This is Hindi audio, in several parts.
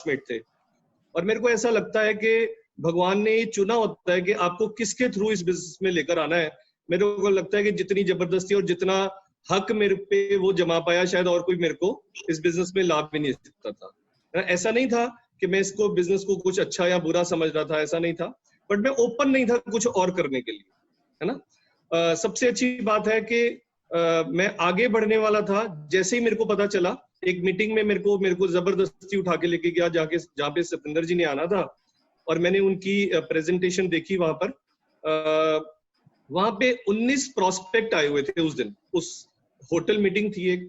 क्लासमेट थे। और मेरे को ऐसा लगता है कि भगवान ने ये चुना होता है कि आपको किसके थ्रू इस बिजनेस में लेकर आना है। मेरे को लगता है कि जितनी जबरदस्ती और जितना हक मेरे पे वो जमा पाया, शायद और कोई मेरे को इस बिजनेस में लाभ भी नहीं सकता था। ऐसा नहीं था कि मैं इसको बिजनेस को कुछ अच्छा या बुरा समझ रहा था, ऐसा नहीं था, बट मैं ओपन नहीं था कुछ और करने के लिए, है ना। सबसे अच्छी बात है कि मैं आगे बढ़ने वाला था। जैसे ही मेरे को पता चला, एक मीटिंग में मेरे को जबरदस्ती उठा के लेके गया जहाँ पे सतेंद्र जी ने आना था, और मैंने उनकी प्रेजेंटेशन देखी वहां पर। वहां पे 19 प्रोस्पेक्ट आए हुए थे उस दिन। उस होटल मीटिंग थी एक,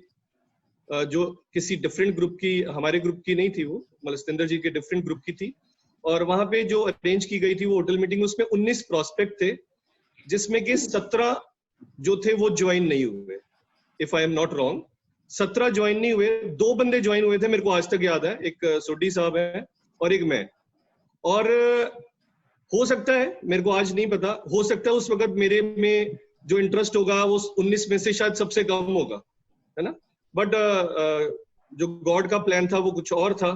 जो किसी डिफरेंट ग्रुप की, हमारे ग्रुप की नहीं थी वो, मतलब सतेंद्र जी के डिफरेंट ग्रुप की थी। और वहां पे जो अरेंज की गई थी वो होटल मीटिंग, उसमें 19 प्रोस्पेक्ट थे, जिसमें के 17 जो थे वो ज्वाइन नहीं हुए, if I am not wrong. 17 join नहीं हुए, 2 बंदे ज्वाइन हुए थे, मेरे को आज तक याद है, एक सोडी साहब है और एक मैं। और हो सकता है, मेरे को आज नहीं पता, हो सकता है उस वक्त मेरे में जो इंटरेस्ट होगा वो 19 में से शायद सबसे कम होगा, है ना। बट जो गॉड का प्लान था वो कुछ और था।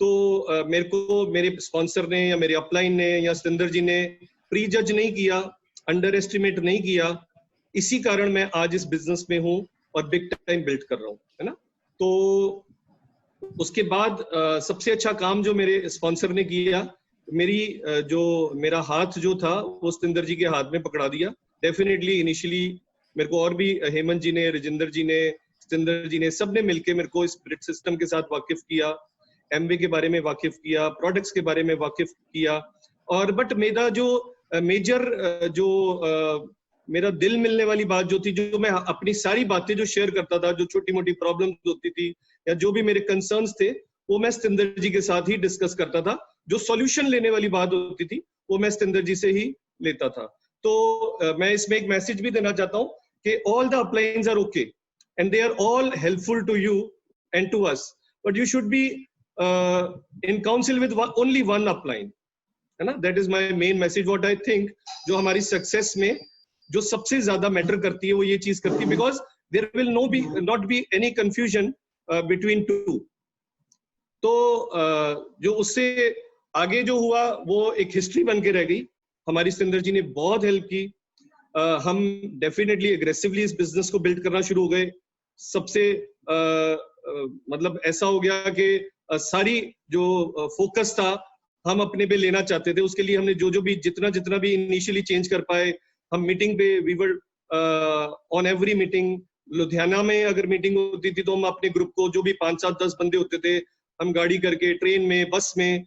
तो मेरे को मेरे स्पॉन्सर ने या मेरे अपलाइन ने या सतेंद्र जी ने प्री जज नहीं किया, अंडर एस्टिमेट नहीं किया। इसी कारण मैं आज इस बिजनेस में हूँ और बिग टाइम बिल्ड कर रहा हूँ, है ना। तो उसके बाद सबसे अच्छा काम जो मेरे स्पॉन्सर ने किया, मेरा हाथ जो था वो सतेंद्र जी के हाथ में पकड़ा दिया। डेफिनेटली इनिशियली मेरे को और भी हेमंत जी ने, राजेंद्र जी ने, सतेंद्र जी ने, सबने मिलके मेरे को स्पिरिट सिस्टम के साथ वाकिफ किया, एमवे के बारे में वाकिफ किया, प्रोडक्ट्स के बारे में वाकिफ किया। और बट मेरा जो मेजर मेरा दिल मिलने वाली बात जो थी, जो मैं अपनी सारी बातें जो शेयर करता था, जो छोटी मोटी प्रॉब्लम्स होती थी या जो भी मेरे कंसर्न्स थे, वो मैं सतेंद्र जी के साथ ही डिस्कस करता था। जो सॉल्यूशन लेने वाली बात होती थी वो मैं सतेंद्र जी से ही लेता था। तो मैं इसमें एक मैसेज भी देना चाहता हूँ कि all the uplines are okay and they are all helpful to you and to us, but you should be in council with only one upline, है ना। That is my main message, what I think. जो हमारी सक्सेस में जो सबसे ज्यादा मैटर करती है वो ये चीज करती है, because there will not be any confusion between two. तो जो उससे आगे जो हुआ वो एक हिस्ट्री बन के रह गई। हमारी सतेंद्र जी ने बहुत हेल्प की। हम डेफिनेटली एग्रेसिवली इस बिजनेस को बिल्ड करना शुरू हो गए। सबसे मतलब ऐसा हो गया कि सारी जो फोकस था हम अपने पे लेना चाहते थे। उसके लिए हमने जो भी जितना भी इनिशियली चेंज कर पाए, हम मीटिंग पे we were on every meeting. Ludhiana में अगर मीटिंग होती थी तो हम अपने ग्रुप को, जो भी 5, 7, 10 बंदे होते थे, हम गाड़ी करके, ट्रेन में, बस में,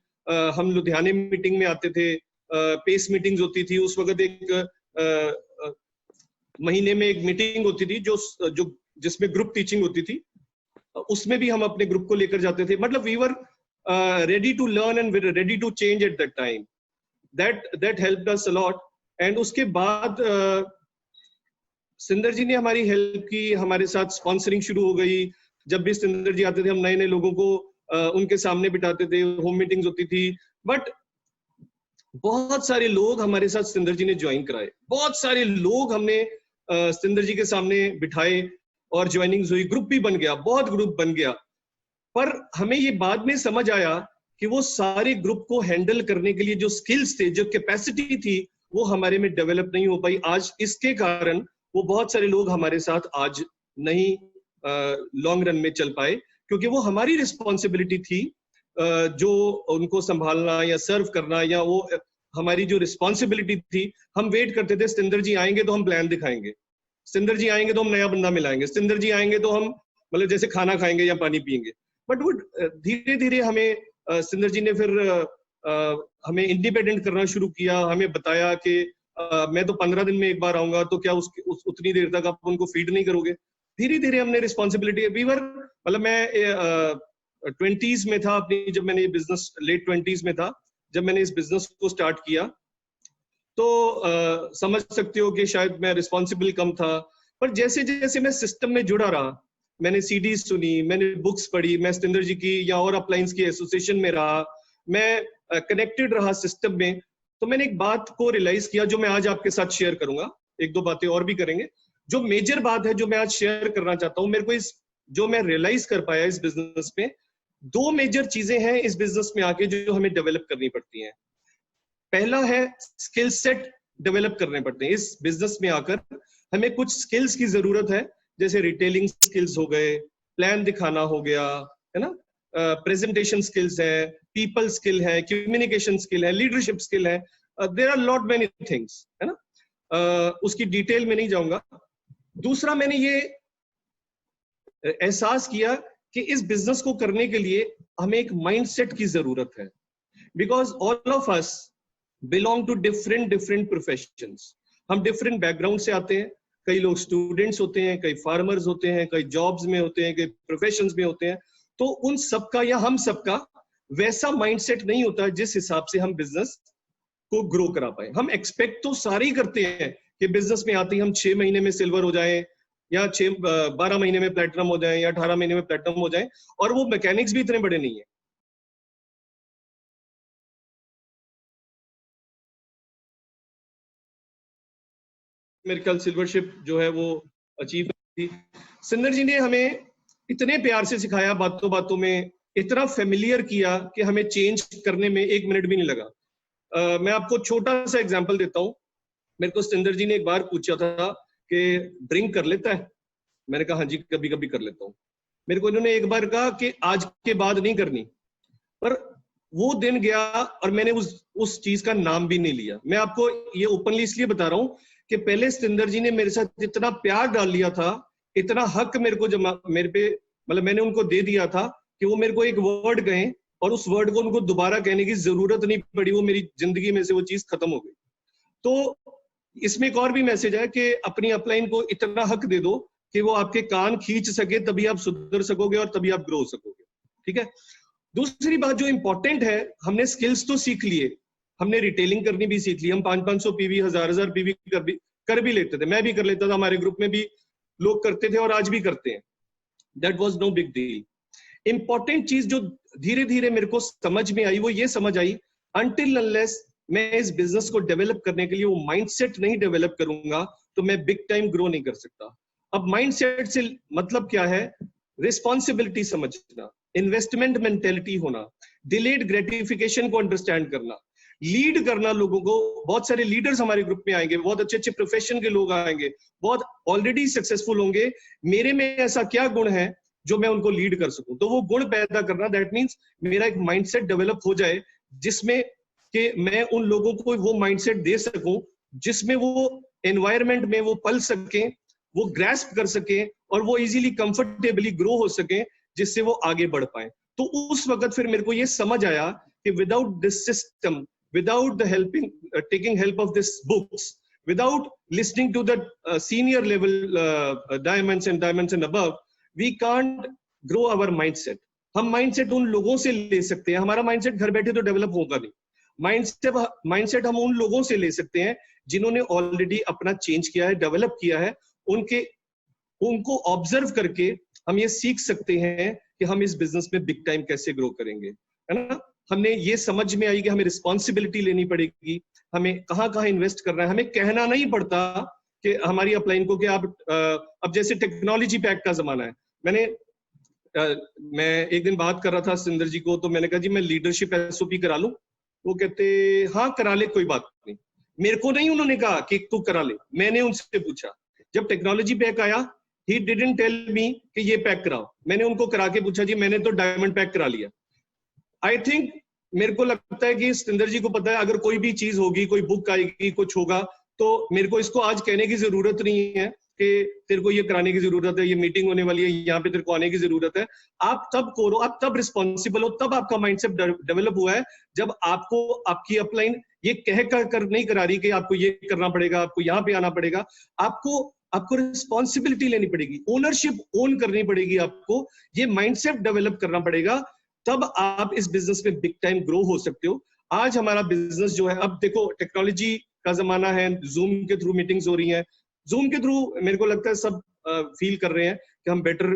हम लुधियाने मीटिंग में आते थे। पेस मीटिंग्स होती थी उस वक्त, एक महीने में एक मीटिंग होती थी जो जिसमें ग्रुप टीचिंग होती थी, उसमें भी हम अपने ग्रुप को लेकर जाते थे। मतलब we were ready to learn and ready to change at that time. That helped us a lot. And उसके बाद सतेंद्र जी ने हमारी हेल्प की, हमारे साथ स्पॉन्सरिंग शुरू हो गई। जब भी सतेंद्र जी आते थे, हम नए नए लोगों को उनके सामने बिठाते थे, होम मीटिंग्स होती थी। बट बहुत सारे लोग हमारे साथ सतेंद्र जी ने ज्वाइन कराए, बहुत सारे लोग हमने सतेंद्र जी के सामने बिठाए और ज्वाइनिंग्स हुई, ग्रुप भी बन गया, बहुत ग्रुप बन गया। पर हमें ये बाद में समझ आया कि वो सारे ग्रुप को हैंडल करने के लिए जो स्किल्स थे, जो कैपेसिटी थी, वो हमारे में डेवलप नहीं हो पाई। आज इसके कारण वो बहुत सारे लोग हमारे साथ आज नहीं लॉन्ग रन में चल पाए, क्योंकि वो हमारी रिस्पॉन्सिबिलिटी थी जो उनको संभालना या सर्व करना, या वो हमारी जो रिस्पॉन्सिबिलिटी थी। हम वेट करते थे सतेंद्र जी आएंगे तो हम प्लान दिखाएंगे, सतेंद्र जी आएंगे तो हम नया बंदा मिलाएंगे, सतेंद्र जी आएंगे तो हम मतलब जैसे खाना खाएंगे या पानी पिएंगे। बट वो धीरे धीरे हमें सतेंद्र जी ने फिर हमें इंडिपेंडेंट करना शुरू किया। हमें बताया कि मैं तो 15 दिन में एक बार आऊंगा, तो क्या उतनी देर तक आप उनको फीड नहीं करोगे। धीरे धीरे हमने रिस्पॉन्सिबिलिटी, वीवर मतलब मैं 20s में था अपनी, जब मैंने ये बिजनेस, लेट 20s में था जब मैंने इस बिजनेस को स्टार्ट किया। तो समझ सकते हो कि शायद मैं रिस्पॉन्सिबल कम था। पर जैसे जैसे मैं सिस्टम में जुड़ा रहा, मैंने सीडीज सुनी, मैंने बुक्स पढ़ी, मैं सतेंद्र जी की या और अपलाइंस की एसोसिएशन में रहा, मैं कनेक्टेड रहा सिस्टम में, तो मैंने एक बात को रियलाइज किया जो मैं आज आपके साथ शेयर करूंगा। एक दो बातें और भी करेंगे। जो मेजर बात है जो मैं आज शेयर करना चाहता हूँ, मेरे को जो मैं रियलाइज कर पाया इस बिजनेस में, दो मेजर चीजें हैं इस बिजनेस में आके जो हमें डेवलप करनी पड़ती हैं। पहला है स्किल सेट डेवलप करने पड़ते हैं। इस बिजनेस में आकर हमें कुछ स्किल्स की जरूरत है, जैसे रिटेलिंग स्किल्स हो गए, प्लान दिखाना हो गया, है ना, प्रेजेंटेशन स्किल्स है, पीपल स्किल है, कम्युनिकेशन स्किल है, लीडरशिप स्किल है, there are lot many things, है ना। उसकी डिटेल में नहीं जाऊंगा। दूसरा, मैंने ये एहसास किया कि इस बिजनेस को करने के लिए हमें एक माइंडसेट की जरूरत है, because all of us belong to different different professions. हम डिफरेंट बैकग्राउंड से आते हैं। कई लोग स्टूडेंट्स होते हैं, कई फार्मर्स होते हैं, कई जॉब्स में होते हैं, कई प्रोफेशंस में होते हैं। तो उन सबका या हम सबका वैसा माइंडसेट नहीं होता जिस हिसाब से हम बिजनेस को ग्रो करा पाए। हम एक्सपेक्ट तो सारे ही करते हैं कि बिजनेस में आते ही हम 6 महीने में सिल्वर हो जाए, या 12 महीने में प्लेटिनम हो जाए, या 18 महीने में प्लेटिनम हो जाए, और वो मैकेनिक्स भी इतने बड़े नहीं है। मेरे ख्याल सिल्वरशिप जो है वो अचीव की। सिंदर जी ने हमें इतने प्यार से सिखाया, बातों बातों में इतना फेमिलियर किया कि हमें चेंज करने में 1 मिनट भी नहीं लगा। मैं आपको छोटा सा एग्जांपल देता हूँ। मेरे को सिंदर जी ने एक बार पूछा था कि ड्रिंक कर लेता है। मैंने कहा हाँ जी, कभी कभी कर लेता हूँ। मेरे को इन्होंने एक बार कहा कि आज के बाद नहीं करनी, पर वो दिन गया और मैंने उस चीज का नाम भी नहीं लिया। मैं आपको ये ओपनली इसलिए बता रहा हूँ कि पहले सिंदर जी ने मेरे साथ इतना प्यार डाल लिया था, इतना हक मेरे को जमा मेरे पे मतलब मैंने उनको दे दिया था कि वो मेरे को एक वर्ड कहें और उस वर्ड को उनको दोबारा कहने की जरूरत नहीं पड़ी। वो मेरी जिंदगी में से वो चीज खत्म हो गई। तो इसमें एक और भी मैसेज है कि अपनी अपलाइन को इतना हक दे दो कि वो आपके कान खींच सके, तभी आप सुधर सकोगे और तभी आप ग्रो हो सकोगे। ठीक है। दूसरी बात जो इंपॉर्टेंट है, हमने स्किल्स तो सीख लिए, हमने रिटेलिंग करनी भी सीख ली। हम 500-500 पीवी, 1000-1000 पीवी कर भी लेते थे। मैं भी कर लेता था, हमारे ग्रुप में भी लोग करते थे और आज भी करते हैं। That was no big deal. Important चीज जो धीरे धीरे मेरे को समझ में आई, वो ये समझ आई, अनटिल अनलेस मैं इस बिजनेस को डेवलप करने के लिए वो माइंडसेट नहीं डेवलप करूंगा तो मैं बिग टाइम ग्रो नहीं कर सकता। अब माइंडसेट से मतलब क्या है? रिस्पॉन्सिबिलिटी समझना, इन्वेस्टमेंट मेंटेलिटी होना, डिलेड ग्रेटिफिकेशन को अंडरस्टैंड करना, लीड करना लोगों को। बहुत सारे लीडर्स हमारे ग्रुप में आएंगे, बहुत अच्छे अच्छे प्रोफेशन के लोग आएंगे, बहुत ऑलरेडी सक्सेसफुल होंगे। मेरे में ऐसा क्या गुण है जो मैं उनको लीड कर सकूं? तो वो गुण पैदा करना, दैट मीन्स मेरा एक माइंडसेट डेवलप हो जाए जिसमें कि मैं उन लोगों को वो माइंडसेट दे सकूं जिसमें वो एनवायरनमेंट में वो पल सके, वो ग्रैस्प कर सके और वो इजीली कंफर्टेबली ग्रो हो सके, जिससे वो आगे बढ़ पाए। तो उस वक्त फिर मेरे को ये समझ आया कि without this system, without the helping taking help of this books, without listening to the senior level diamonds and above, we can't grow our mindset. हम माइंडसेट उन लोगों से ले सकते हैं, हमारा माइंडसेट घर बैठे तो डेवलप होगा नहीं। माइंडसेट हम उन लोगों से ले सकते हैं जिन्होंने ऑलरेडी अपना चेंज किया है, डेवलप किया है। उनको ऑब्जर्व करके हम ये सीख सकते हैं कि हम इस बिजनेस में बिग टाइम कैसे ग्रो करेंगे, है ना। हमने ये समझ में आई कि हमें रिस्पॉन्सिबिलिटी लेनी पड़ेगी, हमें कहाँ कहाँ इन्वेस्ट करना है। हमें कहना नहीं पड़ता कि हमारी अपलाइन को कि आप अब जैसे टेक्नोलॉजी पैक का जमाना है। मैं एक दिन बात कर रहा था सिंदर जी को, तो मैंने कहा जी मैं लीडरशिप एसओपी करा लूं। वो कहते हाँ करा ले, कोई बात नहीं। मेरे को नहीं उन्होंने कहा कि तू करा ले, मैंने उनसे पूछा। जब टेक्नोलॉजी पैक आया, ही डिडंट टेल मी कि ये पैक कराओ, मैंने उनको करा के पूछा जी मैंने तो डायमंड पैक करा लिया। आई थिंक मेरे को लगता है कि सिंदर जी को पता है अगर कोई भी चीज होगी, कोई बुक आएगी, कुछ होगा, तो मेरे को इसको आज कहने की जरूरत नहीं है कि तेरे को ये कराने की जरूरत है, ये मीटिंग होने वाली है, यहाँ पे तेरे को आने की जरूरत है। आप तब करो, आप तब रिस्पॉन्सिबल हो, तब आपका माइंडसेट डेवलप हुआ है जब आपको आपकी अपलाइन ये कह कर नहीं करा रही कि आपको ये करना पड़ेगा, आपको यहाँ पे आना पड़ेगा। आपको रिस्पॉन्सिबिलिटी लेनी पड़ेगी, ओनरशिप ओन करनी पड़ेगी, आपको ये माइंडसेट डेवलप करना पड़ेगा, तब आप इस बिजनेस में बिग टाइम ग्रो हो सकते हो। आज हमारा बिजनेस जो है, अब देखो टेक्नोलॉजी का जमाना है, जूम के थ्रू मीटिंग्स हो रही हैं। जूम के थ्रू मेरे को लगता है सब फील कर रहे हैं कि हम बेटर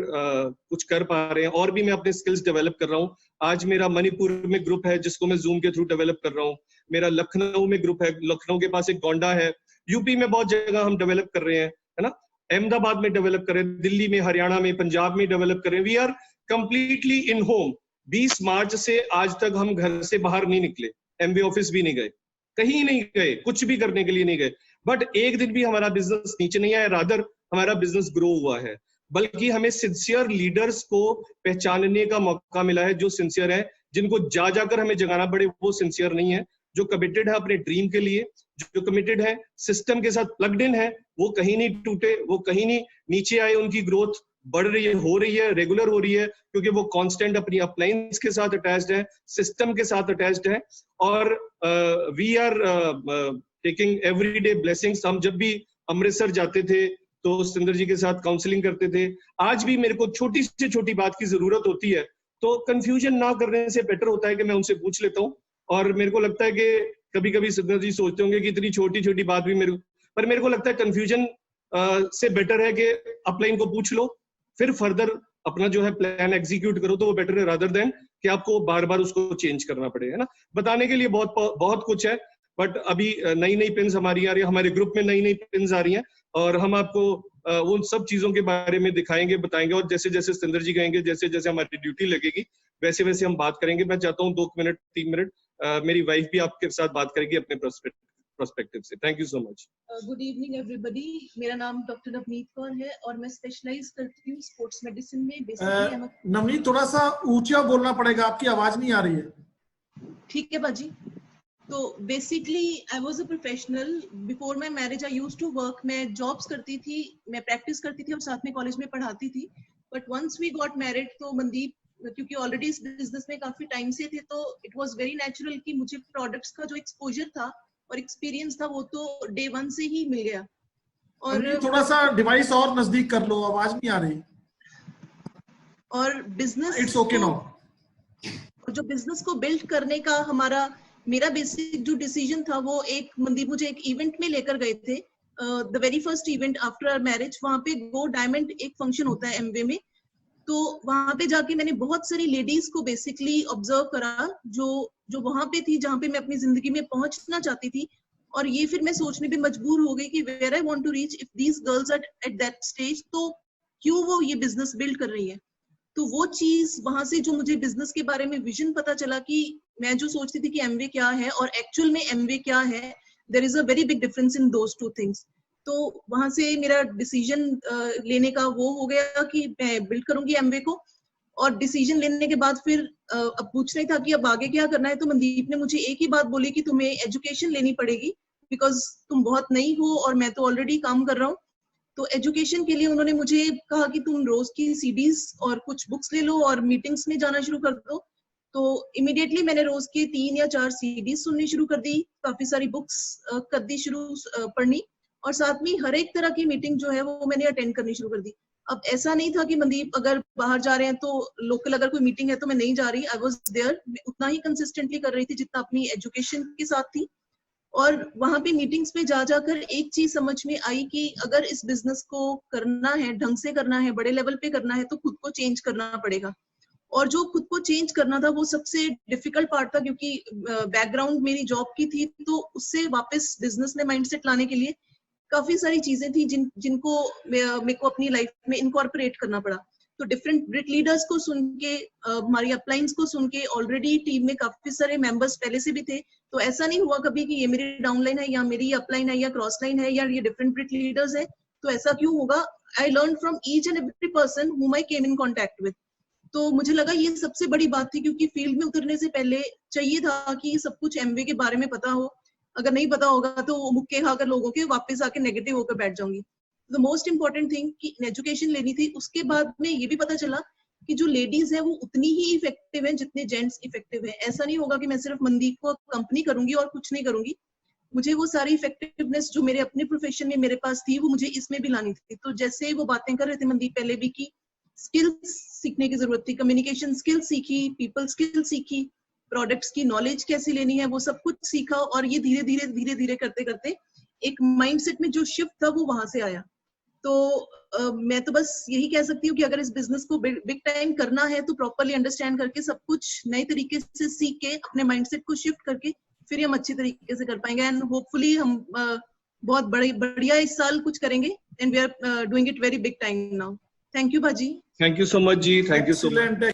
कुछ कर पा रहे हैं, और भी मैं अपने स्किल्स डेवलप कर रहा हूँ। आज मेरा मणिपुर में ग्रुप है जिसको मैं जूम के थ्रू डेवलप कर रहा हूँ। मेरा लखनऊ में ग्रुप है, लखनऊ के पास एक गोंडा है। यूपी में बहुत जगह हम डेवलप कर रहे हैं, है ना। अहमदाबाद में डेवलप कर रहे हैं, दिल्ली में, हरियाणा में, पंजाब में डेवलप कर रहे हैं। We are completely in home. 20 March से आज तक हम घर से बाहर नहीं निकले, एमवे ऑफिस भी नहीं गए, कहीं नहीं गए, कुछ भी करने के लिए नहीं गए, बट एक दिन भी हमारा बिजनेस नीचे नहीं आया, रादर हमारा बिजनेस ग्रो हुआ है। बल्कि हमें सिंसियर लीडर्स को पहचानने का मौका मिला है, जो सिंसियर है, जिनको जा जाकर हमें जगाना पड़े वो सिंसियर नहीं है, जो कमिटेड है अपने ड्रीम के लिए, जो कमिटेड है सिस्टम के साथ प्लग्ड इन है, वो कहीं नहीं टूटे, वो कहीं नहीं नीचे आए, उनकी ग्रोथ बढ़ रही है, हो रही है, रेगुलर हो रही है, क्योंकि वो कांस्टेंट अपनी अपलाइंस के साथ अटैच्ड है, सिस्टम के साथ अटैच्ड है। और we are taking everyday blessings. हम जब भी अमृतसर जाते थे तो सुंदर जी के साथ काउंसलिंग करते थे। आज भी मेरे को छोटी से छोटी बात की जरूरत होती है तो कंफ्यूजन ना करने से बेटर होता है कि मैं उनसे पूछ लेता हूँ। और मेरे को लगता है कि कभी कभी सुंदर जी सोचते होंगे कि इतनी छोटी छोटी बात भी मेरे को लगता है कंफ्यूजन से बेटर है कि अपलाइन को पूछ लो, फिर फर्दर अपना जो है प्लान एग्जीक्यूट करो, तो वो बेटर है रादर देन कि आपको बार बार उसको चेंज करना पड़े, है ना। बताने के लिए बहुत बहुत कुछ है, बट अभी नई नई पिन्स हमारी आ रही है, हमारे ग्रुप में नई नई पिन्स आ रही हैं और हम आपको उन सब चीजों के बारे में दिखाएंगे, बताएंगे, और जैसे जैसे सुंदर जी कहेंगे, जैसे जैसे हमारी ड्यूटी लगेगी वैसे वैसे हम बात करेंगे। मैं चाहता हूँ 2 मिनट 3 मिनट मेरी वाइफ भी आपके साथ बात करेगी अपने पर्सपेक्टिव से। Thank you so much. Good evening everybody, मेरा नाम डॉक्टर नवनीत कौर है और मैं स्पेशलाइज करती हूँ स्पोर्ट्स मेडिसिन में। बेसिकली नवनीत थोड़ा सा ऊंचा बोलना पड़ेगा, आपकी आवाज नहीं आ रही है। ठीक है बाजी। तो basically I was a professional before my marriage. I used to work, मैं जॉब्स करती थी, मैं प्रैक्टिस करती थी और साथ में कॉलेज में पढ़ाती थी। But once we got married तो मनदीप क्योंकि ऑलरेडी इस बिजनेस में काफी टाइम से थे तो इट वाज वेरी नेचुरल कि मुझे प्रोडक्ट्स का जो एक्सपोजर था और एक्सपीरियंस था वो तो डे 1 से ही मिल गया। और थोड़ा सा डिवाइस और नजदीक कर लो, आवाज नहीं आ रही। और बिजनेस इट्स ओके नाउ। जो बिजनेस को बिल्ड करने का मेरा बेसिक जो डिसीजन था वो एक मनदीप मुझे एक इवेंट में लेकर गए थे, the very first event after our marriage. वहां पे गो डायमंड एक फंक्शन होता है एमवे में, तो वहां पे जाके मैंने बहुत सारी लेडीज को बेसिकली ऑब्जर्व करा जो वहां पे थी जहां पे मैं अपनी जिंदगी में पहुंचना चाहती थी। और ये फिर मैं सोचने पे मजबूर हो गई कि where I want to reach if these girls are at that stage, तो क्यों वो ये बिजनेस बिल्ड कर रही है। तो वो चीज वहां से जो मुझे बिजनेस के बारे में विजन पता चला कि मैं जो सोचती थी कि एमवे क्या है और एक्चुअल में एमवे क्या है, there is a very big difference in those two things. तो वहां से मेरा डिसीजन लेने का वो हो गया कि मैं बिल्ड करूंगी एमवे को। और डिसीजन लेने के बाद फिर अब पूछना ही था कि अब आगे क्या करना है, तो मनदीप ने मुझे एक ही बात बोली कि तुम्हें एजुकेशन लेनी पड़ेगी बिकॉज तुम बहुत नई हो और मैं तो ऑलरेडी काम कर रहा हूँ। तो एजुकेशन के लिए उन्होंने मुझे कहा कि तुम रोज की सीडीज और कुछ बुक्स ले लो और मीटिंग्स में जाना शुरू कर दो। तो इमीडिएटली मैंने रोज के 3 या 4 सीडीज सुननी शुरू कर दी, काफी सारी बुक्स कर दी शुरू पढ़नी, और साथ में हर एक तरह की मीटिंग जो है वो मैंने अटेंड करनी शुरू कर दी। अब ऐसा नहीं था कि मनदीप अगर बाहर जा रहे हैं तो लोकल अगर कोई मीटिंग है तो मैं नहीं जा रही, आई वाज देयर, उतना ही कंसिस्टेंटली कर रही थी जितना अपनी एजुकेशन के साथ थी। और वहां पे मीटिंग्स पे जा जाकर एक चीज समझ में आई कि अगर इस बिजनेस को करना है, ढंग से करना है, बड़े लेवल पे करना है, तो खुद को चेंज करना पड़ेगा। और जो खुद को चेंज करना था वो सबसे डिफिकल्ट पार्ट था, क्योंकि बैकग्राउंड मेरी जॉब की थी, तो उससे वापस बिजनेस में माइंडसेट लाने के लिए काफी सारी चीजें थी जिनको मेरे को अपनी लाइफ में इनकॉर्पोरेट करना पड़ा। तो डिफरेंट ब्रिट लीडर्स को सुन के, हमारी अपलाइंस को सुन के, ऑलरेडी टीम में काफी सारे मेंबर्स पहले से भी थे, तो ऐसा नहीं हुआ कभी कि ये मेरी डाउनलाइन है या मेरी अपलाइन है या क्रॉस लाइन है या ये डिफरेंट ब्रिट लीडर्स है तो ऐसा क्यों होगा। I learn from each and every person whom I came in contact with. तो मुझे लगा ये सबसे बड़ी बात थी, क्योंकि फील्ड में उतरने से पहले चाहिए था कि सब कुछ एमवे के बारे में पता हो। अगर नहीं पता होगा तो मुक्के खाकर लोगों के वापस आके नेगेटिव होकर बैठ जाऊंगी। द मोस्ट इंपॉर्टेंट थिंग कि एजुकेशन लेनी थी। उसके बाद में ये भी पता चला कि जो लेडीज है वो उतनी ही इफेक्टिव है जितने जेंट्स इफेक्टिव है। ऐसा नहीं होगा कि मैं सिर्फ मनदीप को कंपनी करूंगी और कुछ नहीं करूंगी, मुझे वो सारी इफेक्टिवनेस जो मेरे अपने प्रोफेशन में मेरे पास थी वो मुझे इसमें भी लानी थी। तो जैसे वो बातें कर रहे थे मनदीप पहले भी कि स्किल्स सीखने की जरूरत थी, कम्युनिकेशन स्किल सीखी, पीपल स्किल सीखी, प्रोडक्ट्स की नॉलेज कैसे लेनी है वो सब कुछ सीखा, और ये धीरे धीरे करते करते एक माइंडसेट में जो शिफ्ट था वो वहां से आया। तो मैं तो बस यही कह सकती हूँ कि अगर इस बिजनेस को बिग टाइम करना है तो प्रॉपरली अंडरस्टैंड करके सब कुछ नए तरीके से सीख के अपने माइंडसेट को शिफ्ट करके फिर हम अच्छी तरीके से कर पाएंगे। एंड होपफुली हम बहुत बढ़िया इस साल कुछ करेंगे and we are doing it very big time now. Thank you भाजी। थैंक यू सो मच जी, थैंक यू सो मच।